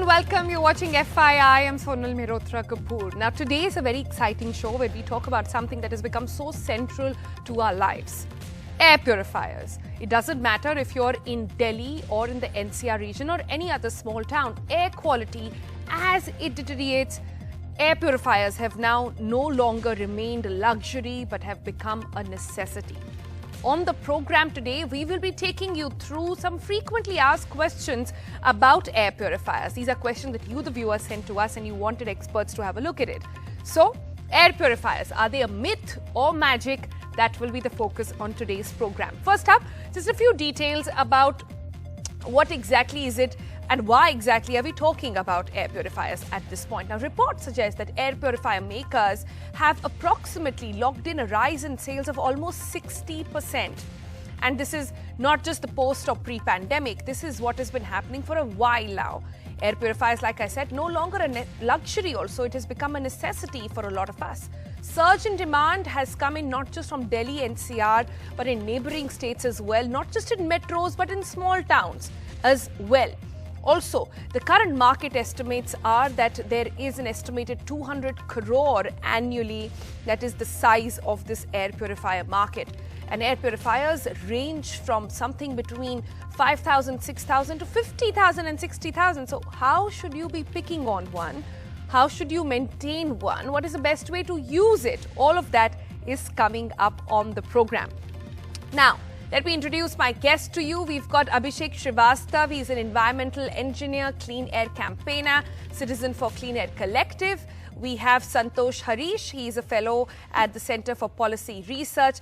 and welcome. You're watching FII. I am Sonal Mehrotra Kapoor. Now, today is a very exciting show where we talk about something that has become so central to our lives. Air purifiers. It doesn't matter if you're in Delhi or in the NCR region or any other small town. Air quality, as it deteriorates, air purifiers have now no longer remained a luxury but have become a necessity. On the program today, we will be taking you through some frequently asked questions about air purifiers. These are questions that you, the viewers, sent to us and you wanted experts to have a look at it. So, air purifiers, are they a myth or magic? That will be the focus on today's program. First up, just a few details about what exactly is it and why exactly are we talking about air purifiers at this point. Now, reports suggest that air purifier makers have approximately logged in a rise in sales of almost 60%. And this is not just the post or pre-pandemic. This is what has been happening for a while now. Air purifiers, like I said, no longer a luxury also. It has become a necessity for a lot of us. Surge in demand has come in not just from Delhi NCR, but in neighbouring states as well. Not just in metros, but in small towns as well. Also, the current market estimates are that there is an estimated 200 crore annually. That is the size of this air purifier market. And air purifiers range from something between 5,000, 6,000 to 50,000 and 60,000. So how should you be picking on one? How should you maintain one? What is the best way to use it? All of that is coming up on the program. Now, let me introduce my guest to you. We've got Abhishek Srivastav. He's an environmental engineer, clean air campaigner, citizen for Clean Air Collective. We have Santosh Harish. He's a fellow at the Center for Policy Research.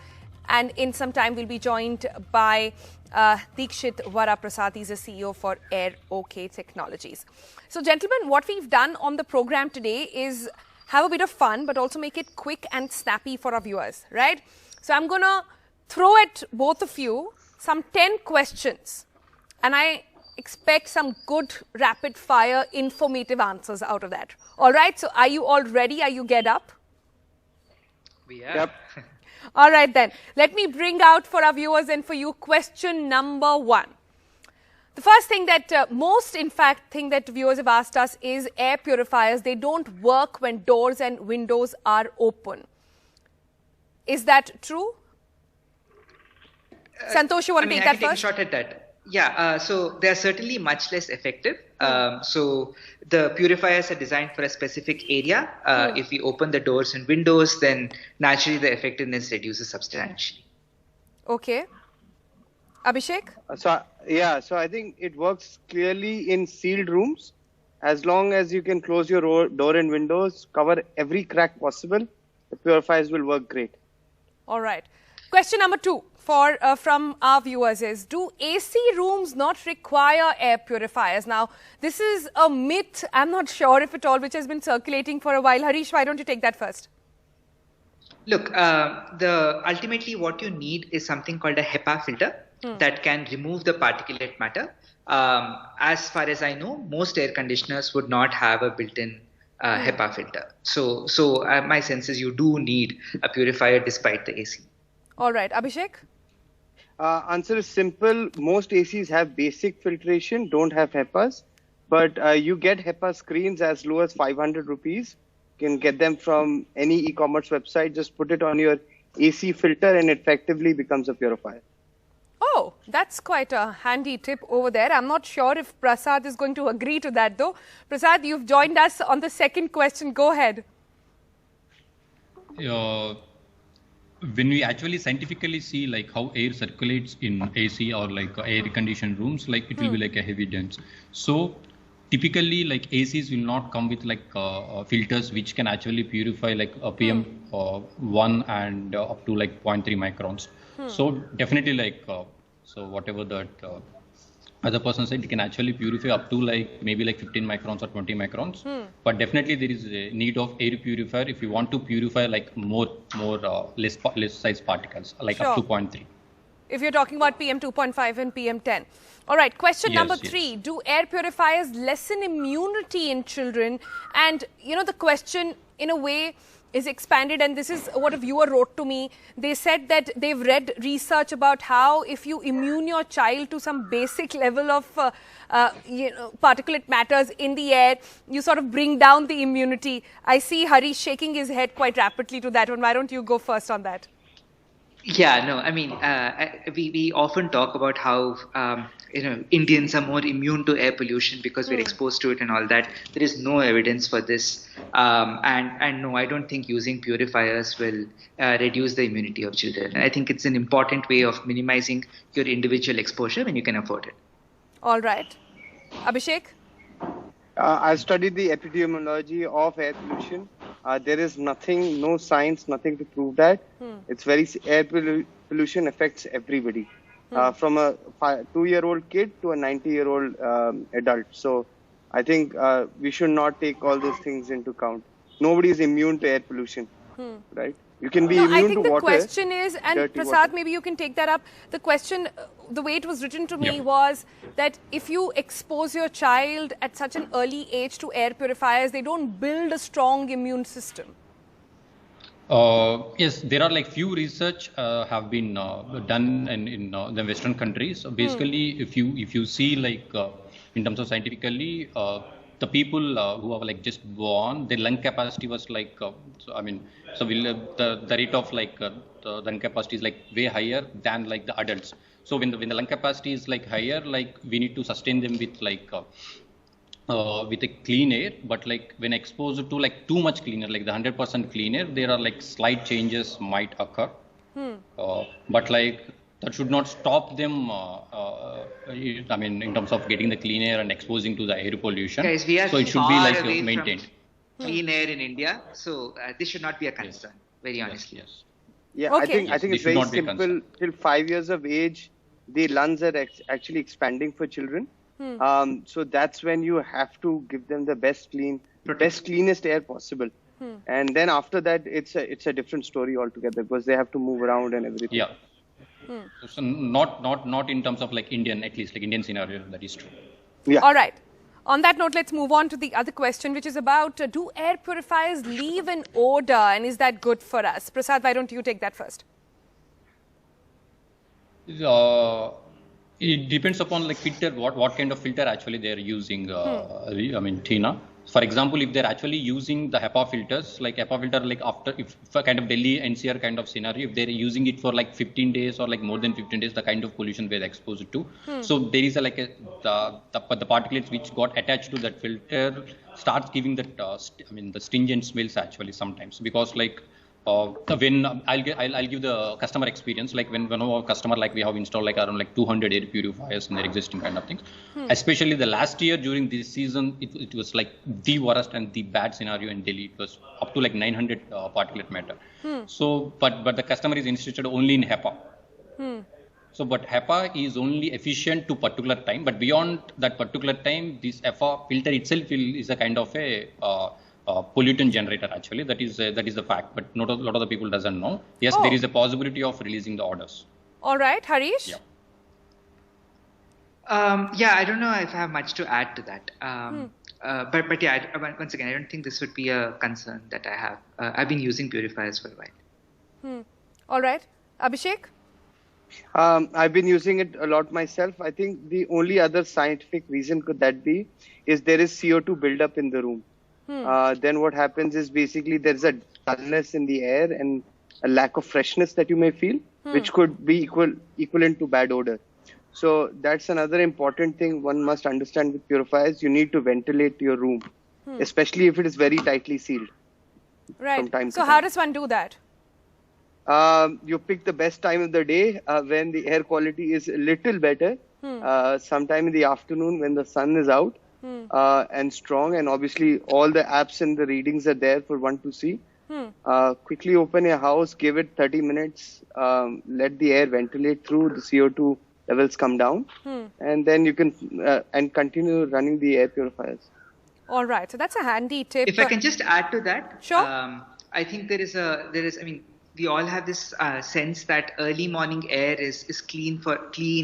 And in some time, we'll be joined by Deekshit Varaprasad. He's a CEO for Air OK Technologies. So, gentlemen, what we've done on the program today is have a bit of fun, but also make it quick and snappy for our viewers, right? So, I'm going to throw at both of you some 10 questions. And I expect some good, rapid-fire, informative answers out of that. All right? So, are you all ready? Are you geared up? We are. Yep. All right then, let me bring out for our viewers and for you question number one. The first thing that most thing that viewers have asked us is air purifiers, they don't work when doors and windows are open. Is that true? Santosh, you want to take that I can first? take a shot at that. Yeah, so they are certainly much less effective. So the purifiers are designed for a specific area. If we open the doors and windows, then naturally the effectiveness reduces substantially. Okay. Abhishek? So I think it works clearly in sealed rooms. As long as you can close your door and windows, cover every crack possible, the purifiers will work great. All right. Question number two from our viewers is, do AC rooms not require air purifiers? Now, this is a myth, I'm not sure if at all, which has been circulating for a while. Harish, why don't you take that first? Look, ultimately what you need is something called a HEPA filter that can remove the particulate matter. As far as I know, most air conditioners would not have a built-in HEPA filter. So my sense is you do need a purifier despite the AC. All right. Abhishek? Answer is simple. Most ACs have basic filtration, don't have HEPAs. But you get HEPA screens as low as 500 rupees. You can get them from any e-commerce website. Just put it on your AC filter and it effectively becomes a purifier. Oh, that's quite a handy tip over there. I'm not sure if Prasad is going to agree to that though. Prasad, you've joined us on the second question. Go ahead. When we actually scientifically see like how air circulates in AC or like air conditioned rooms, like it will be like a heavy dense. So typically like ACs will not come with like filters which can actually purify like a PM1 and up to like 0.3 microns. So definitely like so whatever that other person said, it can actually purify up to like maybe like 15 microns or 20 microns. But definitely there is a need of air purifier if you want to purify like less size particles, like up to 0.3. If you're talking about PM 2.5 and PM 10. All right, question number three. Do air purifiers lessen immunity in children? And, you know, the question in a way is expanded, and this is what a viewer wrote to me. They said that they've read research about how if you immune your child to some basic level of particulate matters in the air, you sort of bring down the immunity. I see Harish shaking his head quite rapidly to that one. Why don't you go first on that? Yeah, no, I mean, we often talk about how, Indians are more immune to air pollution because we're exposed to it and all that. There is no evidence for this. And no, I don't think using purifiers will reduce the immunity of children. I think it's an important way of minimizing your individual exposure when you can afford it. All right. Abhishek? I've studied the epidemiology of air pollution. There is nothing, no science, nothing to prove that. It's air pollution affects everybody, from a 2-year-old kid to a 90-year-old adult. So I think we should not take all those things into account. Nobody is immune to air pollution, right? You can be immune to water. I think the question is, and Prasad, water. maybe you can take that up. The question, the way it was written to me was that if you expose your child at such an early age to air purifiers, they don't build a strong immune system. Yes, there are like few research have been done in the Western countries. So basically, if you see like in terms of scientifically, the people who are like just born, their lung capacity was like, the rate of like the lung capacity is like way higher than like the adults. So when the lung capacity is like higher, like we need to sustain them with like with a clean air, but like when exposed to like too much clean air, like the 100% clean air, there are like slight changes might occur. But like that should not stop them, in terms of getting the clean air and exposing to the air pollution. Guys, we are so it should be like maintained. Clean air in India, so this should not be a concern, very honestly. Yes. Yeah, Okay. I think it's very simple. Till 5 years of age, the lungs are actually expanding for children. So that's when you have to give them the best cleanest air possible. And then after that, it's a different story altogether because they have to move around and everything. Yeah. So not in terms of like Indian, at least like Indian scenario, that is true. Yeah. All right. On that note, let's move on to the other question, which is about do air purifiers leave an odor, and is that good for us? Prasad, why don't you take that first? It depends upon like filter, what kind of filter actually they are using. Tina. For example, if they're actually using the HEPA filters, like HEPA filter, like if a kind of Delhi NCR kind of scenario, if they're using it for like 15 days or like more than 15 days, the kind of pollution they're exposed to. So there is the particulates which got attached to that filter starts giving that the stringent smells actually sometimes, because like when I'll give the customer experience, like when our customer, like we have installed like around like 200 air purifiers in their existing kind of things. Especially the last year during this season, it was like the worst and the bad scenario in Delhi. It was up to like 900 particulate matter. So, but the customer is interested only in HEPA. So, but HEPA is only efficient to particular time, but beyond that particular time, this HEPA filter itself is a kind of a pollutant generator actually. That is the fact, but not a lot of the people doesn't know. Yes, there is a possibility of releasing the odors. All right, Harish? Yeah. I don't know if I have much to add to that. But yeah, once again, I don't think this would be a concern that I have. I've been using purifiers for a while. All right. Abhishek? I've been using it a lot myself. I think the only other scientific reason could that be is there is CO2 buildup in the room. Then what happens is basically there's a dullness in the air and a lack of freshness that you may feel, which could be equivalent to bad odor. So that's another important thing one must understand with purifiers. You need to ventilate your room, especially if it is very tightly sealed. Right. From time to So time. how does one do that? You pick the best time of the day when the air quality is a little better. Sometime in the afternoon when the sun is out and strong, and obviously all the apps and the readings are there for one to see. Quickly open your house, give it 30 minutes, let the air ventilate through, the CO2 levels come down, and then you can and continue running the air purifiers. All right. So that's a handy tip. If I can just add to that, Sure. I think there is, we all have this sense that early morning air is clean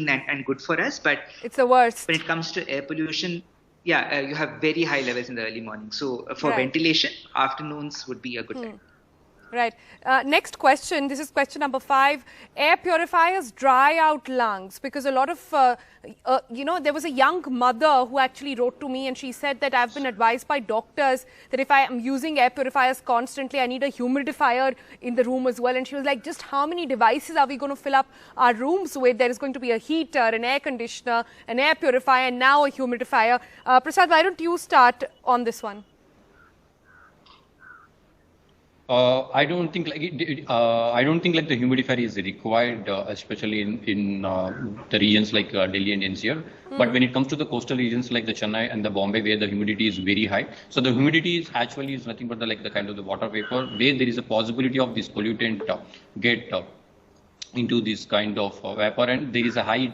and good for us, but It's the worst. when it comes to air pollution, you have very high levels in the early morning. So for Right. ventilation, afternoons would be a good time. Right. Next question. This is question number 5. Air purifiers dry out lungs, because a lot of, there was a young mother who actually wrote to me and she said that I've been advised by doctors that if I am using air purifiers constantly, I need a humidifier in the room as well. And she was like, just how many devices are we going to fill up our rooms with? There is going to be a heater, an air conditioner, an air purifier, and now a humidifier. Prasad, why don't you start on this one? I don't think like I don't think like the humidifier is required, especially in the regions like Delhi and NCR. But when it comes to the coastal regions like the Chennai and the Bombay, where the humidity is very high, so the humidity is actually nothing but the kind of the water vapor, where there is a possibility of this pollutant get into this kind of vapor, and there is a high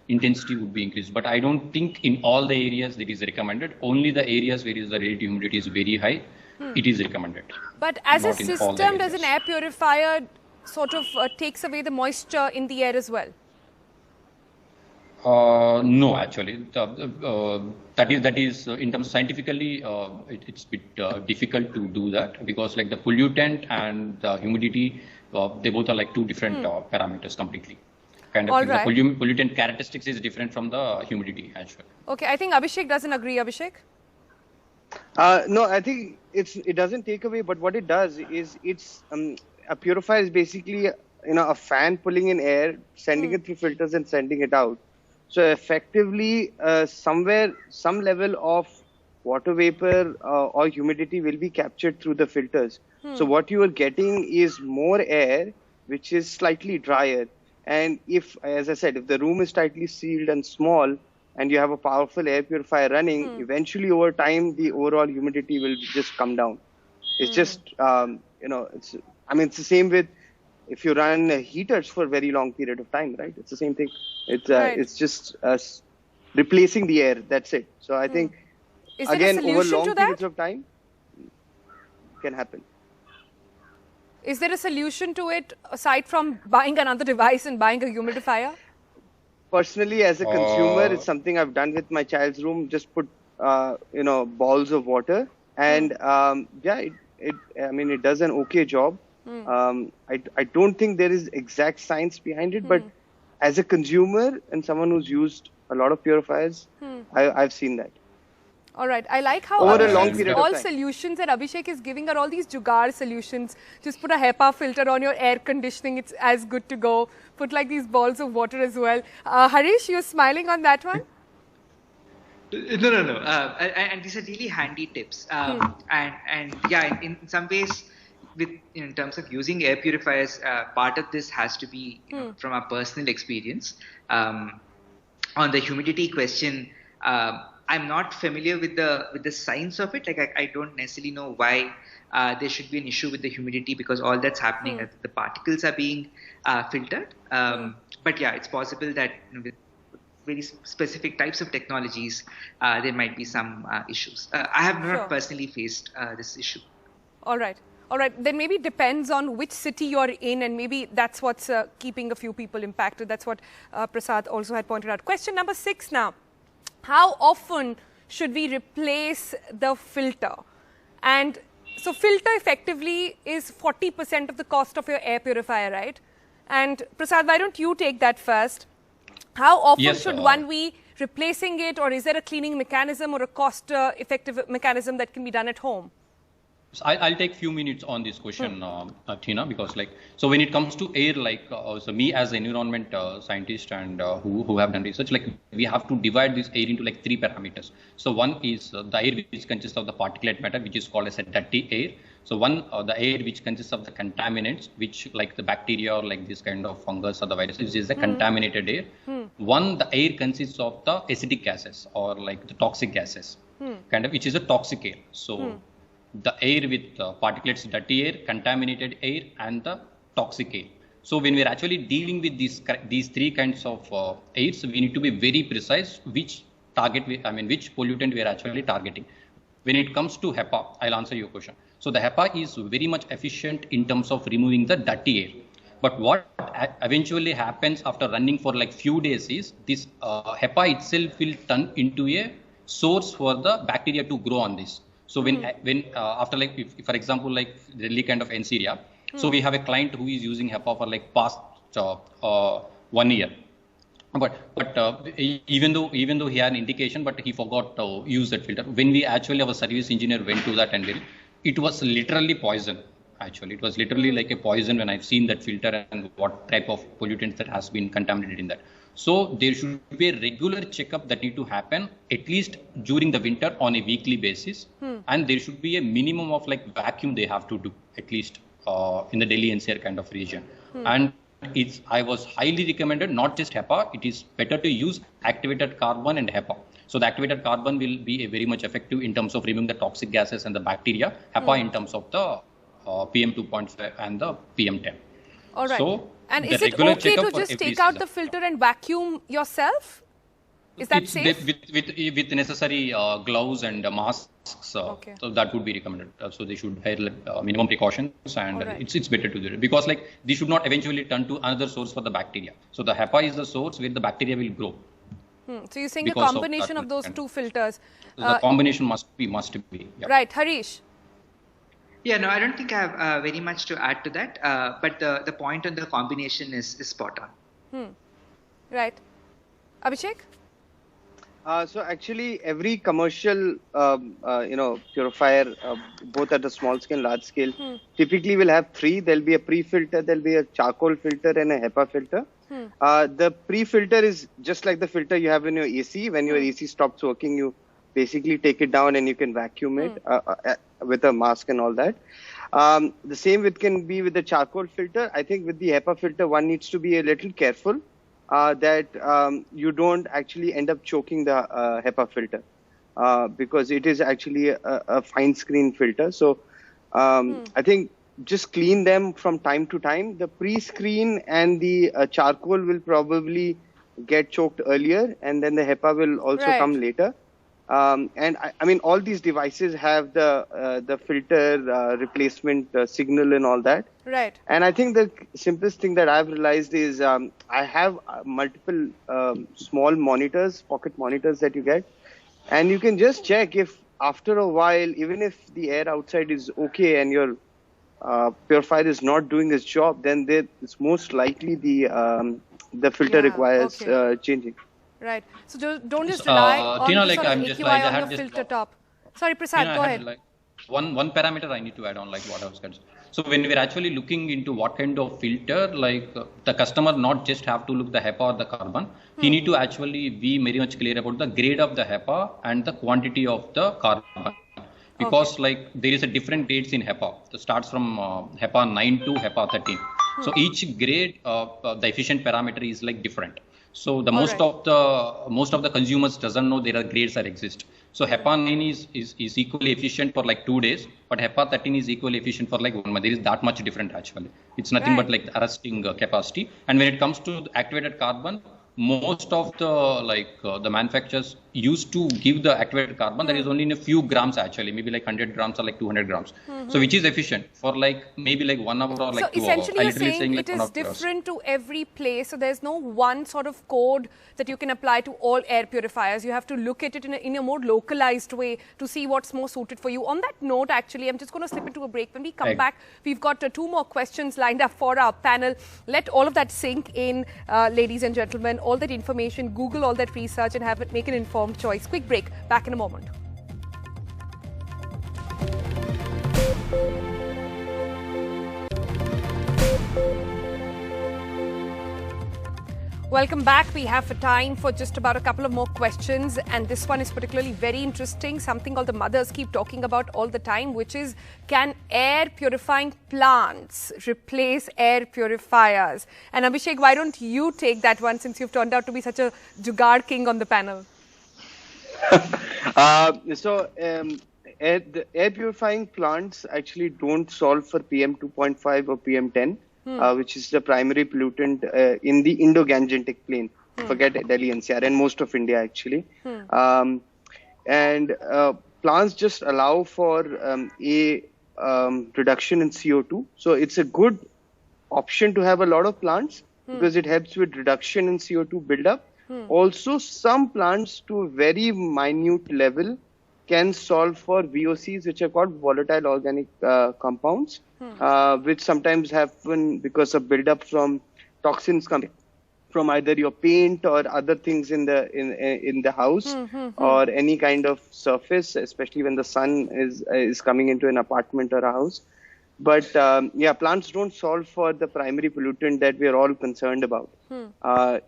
intensity would be increased. But I don't think in all the areas that is recommended. Only the areas where the relative humidity is very high, it is recommended. But as a system, does an air purifier sort of takes away the moisture in the air as well? No, actually, that is in terms of scientifically, it's a bit difficult to do that, because like the pollutant and the humidity, they both are like two different parameters completely. Kind of the pollutant characteristics is different from the humidity actually. Okay, I think Abhishek doesn't agree. Abhishek? No, I think it doesn't take away, but what it does is a purifier is basically a fan pulling in air, sending it through filters and sending it out. So effectively, somewhere some level of water vapor or humidity will be captured through the filters. So what you are getting is more air, which is slightly drier. And if, as I said, if the room is tightly sealed and small, and you have a powerful air purifier running, eventually over time, the overall humidity will just come down. It's just, it's the same with if you run heaters for a very long period of time, right? It's the same thing. It's just replacing the air. That's it. So I think, again, over long periods of time, can happen. Is there a solution to it aside from buying another device and buying a humidifier? Personally, as a consumer, it's something I've done with my child's room. Just put, balls of water, and it does an okay job. I don't think there is exact science behind it, but as a consumer and someone who's used a lot of purifiers, I've seen that. All right. I like how all solutions that Abhishek is giving are all these jugaad solutions. Just put a HEPA filter on your air conditioning. It's as good to go. Put like these balls of water as well. Harish, you're smiling on that one? No. And these are really handy tips. In some ways, in terms of using air purifiers, part of this has to be from our personal experience. On the humidity question, I'm not familiar with the science of it. Like I don't necessarily know why there should be an issue with the humidity, because all that's happening is the particles are being filtered. But yeah, it's possible that with very specific types of technologies, there might be some issues. I have not personally faced this issue. All right. Then maybe it depends on which city you're in, and maybe that's what's keeping a few people impacted. That's what Prasad also had pointed out. Question number 6 now. How often should we replace the filter? And so filter effectively is 40% of the cost of your air purifier, right? And Prasad, why don't you take that first? How often should one be replacing it, or is there a cleaning mechanism or a cost-effective mechanism that can be done at home? So I'll take few minutes on this question, Tina, because so when it comes to air, so me as an environment scientist and who have done research, we have to divide this air into 3 parameters. So one is the air which consists of the particulate matter, which is called as a dirty air. So one, the air which consists of the contaminants, which like the bacteria or this kind of fungus or the virus, which is the contaminated air. One, the air consists of the acidic gases or the toxic gases, which is a toxic air. So the air with particulates, dirty air, contaminated air, and the toxic air. So when we're actually dealing with these 3 kinds of airs, we need to be very precise which pollutant we are actually targeting. When it comes to HEPA, I'll answer your question. So the HEPA is very much efficient in terms of removing the dirty air. But what eventually happens after running for few days is this HEPA itself will turn into a source for the bacteria to grow on this. So when after like if for example like Delhi kind of NC area, so we have a client who is using HEPA for like past 1 year. But even though he had an indication, but he forgot to use that filter. When we actually our service engineer went to that and it was literally poison. Actually, it was literally like a poison when I've seen that filter and what type of pollutants that has been contaminated in that. So there should be a regular checkup that need to happen at least during the winter on a weekly basis, and there should be a minimum of like vacuum they have to do at least in the Delhi NCR kind of region. And I was highly recommended, not just HEPA, it is better to use activated carbon and HEPA. So the activated carbon will be a very much effective in terms of removing the toxic gases and the bacteria, HEPA in terms of the PM 2.5 and the PM 10. All right. So and is it okay to just take out the filter and vacuum yourself? Is that safe? With necessary gloves and masks, Okay. so that would be recommended. So they should have minimum precautions, and Alright. it's better to do it because like they should not eventually turn to another source for the bacteria. So the HEPA is the source where the bacteria will grow. So you're saying a Because of combination that of those kind. two filters. So the combination must be. Yeah. Right, Harish. Yeah, no, I don't think I have very much to add to that. But the point on the combination is spot on. Right. Abhishek? So actually, every commercial, purifier, both at a small scale, large scale, typically will have three. There'll be a pre-filter, there'll be a charcoal filter, and a HEPA filter. The pre-filter is just like the filter you have in your AC. When your AC stops working, you basically take it down and you can vacuum it with a mask and all that. The same can be with the charcoal filter. I think with the HEPA filter, one needs to be a little careful that you don't actually end up choking the HEPA filter because it is actually a fine screen filter. So I think just clean them from time to time. The pre-screen and the charcoal will probably get choked earlier, and then the HEPA will also come later. And I mean, all these devices have the filter replacement signal and all that. Right. And I think the simplest thing that I've realized is I have multiple small monitors, pocket monitors that you get, and you can just check if after a while, even if the air outside is okay and your purifier is not doing its job, then it's most likely the filter requires changing. Right. So don't just rely on Tina, the like sort of I'm just AQI like I on had the this filter top. Sorry, Prasad, Tina, go I ahead. had like one parameter I need to add on like what I was going to say. So when we're actually looking into what kind of filter, like the customer not just have to look the HEPA or the carbon, he need to actually be very much clear about the grade of the HEPA and the quantity of the carbon. Because like there is a different grades in HEPA. It starts from HEPA 9 to HEPA 13. So each grade, the efficient parameter is like different. So the most of the consumers doesn't know there are grades that exist. So HEPA 9 is equally efficient for like 2 days, but HEPA 13 is equally efficient for like 1 month. There is that much different actually. It's nothing but like the arresting capacity. And when it comes to the activated carbon, most of the manufacturers used to give the activated carbon that is only in a few grams actually, maybe like 100 grams or like 200 grams. So which is efficient for like maybe like 1 hour or like 2 hours. So essentially you're saying like it is different to every place. So there's no one sort of code that you can apply to all air purifiers. You have to look at it in a more localized way to see what's more suited for you. On that note, actually, I'm just going to slip into a break. When we come back, we've got 2 more questions lined up for our panel. Let all of that sink in, ladies and gentlemen. All that information, Google all that research and make an informed choice. Quick break. Back in a moment. Welcome back. We have time for just about a couple of more questions, and this one is particularly very interesting, something all the mothers keep talking about all the time, which is, can air purifying plants replace air purifiers? And Abhishek, why don't you take that one since you've turned out to be such a jugaad king on the panel? The air purifying plants actually don't solve for PM 2.5 or PM 10. Which is the primary pollutant in the Indo-Gangetic plain. Forget Delhi NCR and most of India actually. Plants just allow for a reduction in CO2. So it's a good option to have a lot of plants because it helps with reduction in CO2 buildup. Also, some plants to a very minute level can solve for VOCs, which are called volatile organic compounds, which sometimes happen because of buildup from toxins coming from either your paint or other things in the house or any kind of surface, especially when the sun is coming into an apartment or a house. But plants don't solve for the primary pollutant that we are all concerned about.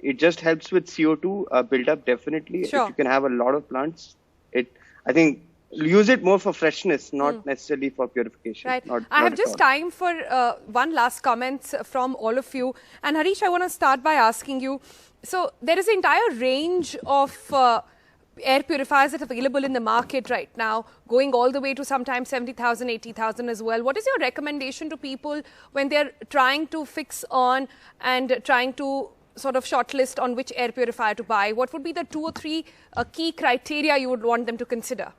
It just helps with CO2 buildup, definitely. Sure. If you can have a lot of plants, I think use it more for freshness, not necessarily for purification. Right. I have just time for one last comment from all of you. And Harish, I want to start by asking you, so there is an entire range of air purifiers that are available in the market right now, going all the way to sometimes 70,000, 80,000 as well. What is your recommendation to people when they're trying to fix on and trying to sort of shortlist on which air purifier to buy? What would be the 2 or 3 key criteria you would want them to consider?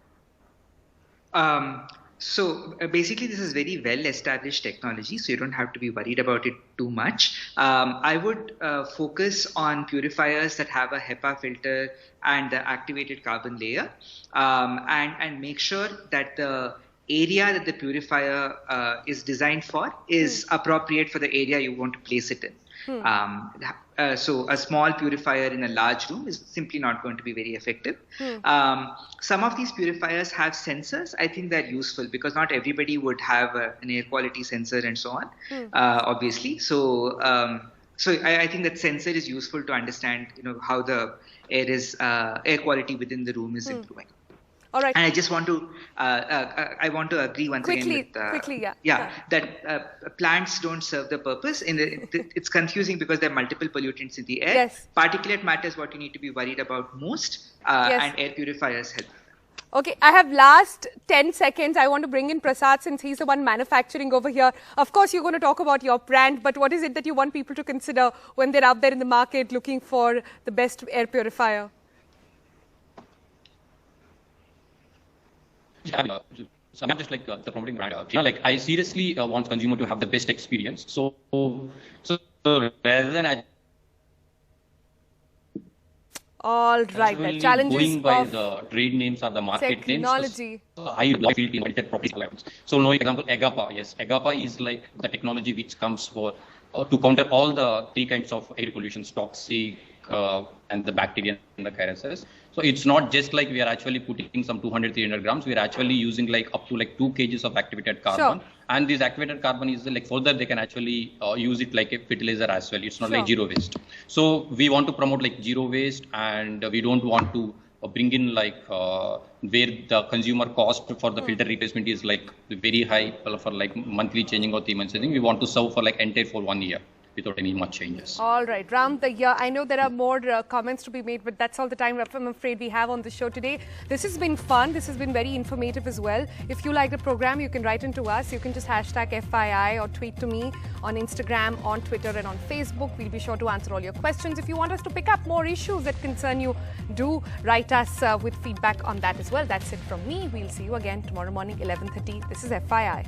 So basically, this is very well-established technology, so you don't have to be worried about it too much. I would focus on purifiers that have a HEPA filter and the activated carbon layer, and make sure that the area that the purifier is designed for is appropriate for the area you want to place it in. So a small purifier in a large room is simply not going to be very effective. Some of these purifiers have sensors. I think they're useful because not everybody would have an air quality sensor and so on, obviously. So I think that sensor is useful to understand, how the air quality within the room is improving. All right. And I just want to, I want to agree once again with, that plants don't serve the purpose. It's confusing because there are multiple pollutants in the air. Yes. Particulate matter is what you need to be worried about most, and air purifiers help. Okay, I have last 10 seconds. I want to bring in Prasad since he's the one manufacturing over here. Of course, you're going to talk about your brand, but what is it that you want people to consider when they're out there in the market looking for the best air purifier? So I'm not just like the promoting brand. I seriously want consumer to have the best experience. So rather than all right, the challenges going by the trade names or the market technology. Names. I feel invited property allowance. So, for example, Agapa. Yes, Agapa is like the technology which comes for to counter all the 3 kinds of air pollution: toxic, and the bacteria and the viruses. So it's not just like we are actually putting some 200-300 grams. We are actually using like up to like 2 kgs of activated carbon. Sure. And this activated carbon is like further they can actually use it like a fertilizer as well. It's not like zero waste. So we want to promote like zero waste, and we don't want to bring in like where the consumer cost for the filter replacement is like very high for like monthly changing or 3 months changing. We want to serve for like entire for 1 year without any much changes. All right, Ram, I know there are more comments to be made, but that's all the time I'm afraid we have on the show today. This has been fun. This has been very informative as well. If you like the program, you can write into us. You can just hashtag FYI or tweet to me on Instagram, on Twitter and on Facebook. We'll be sure to answer all your questions. If you want us to pick up more issues that concern you, do write us with feedback on that as well. That's it from me. We'll see you again tomorrow morning, 11:30. This is FYI.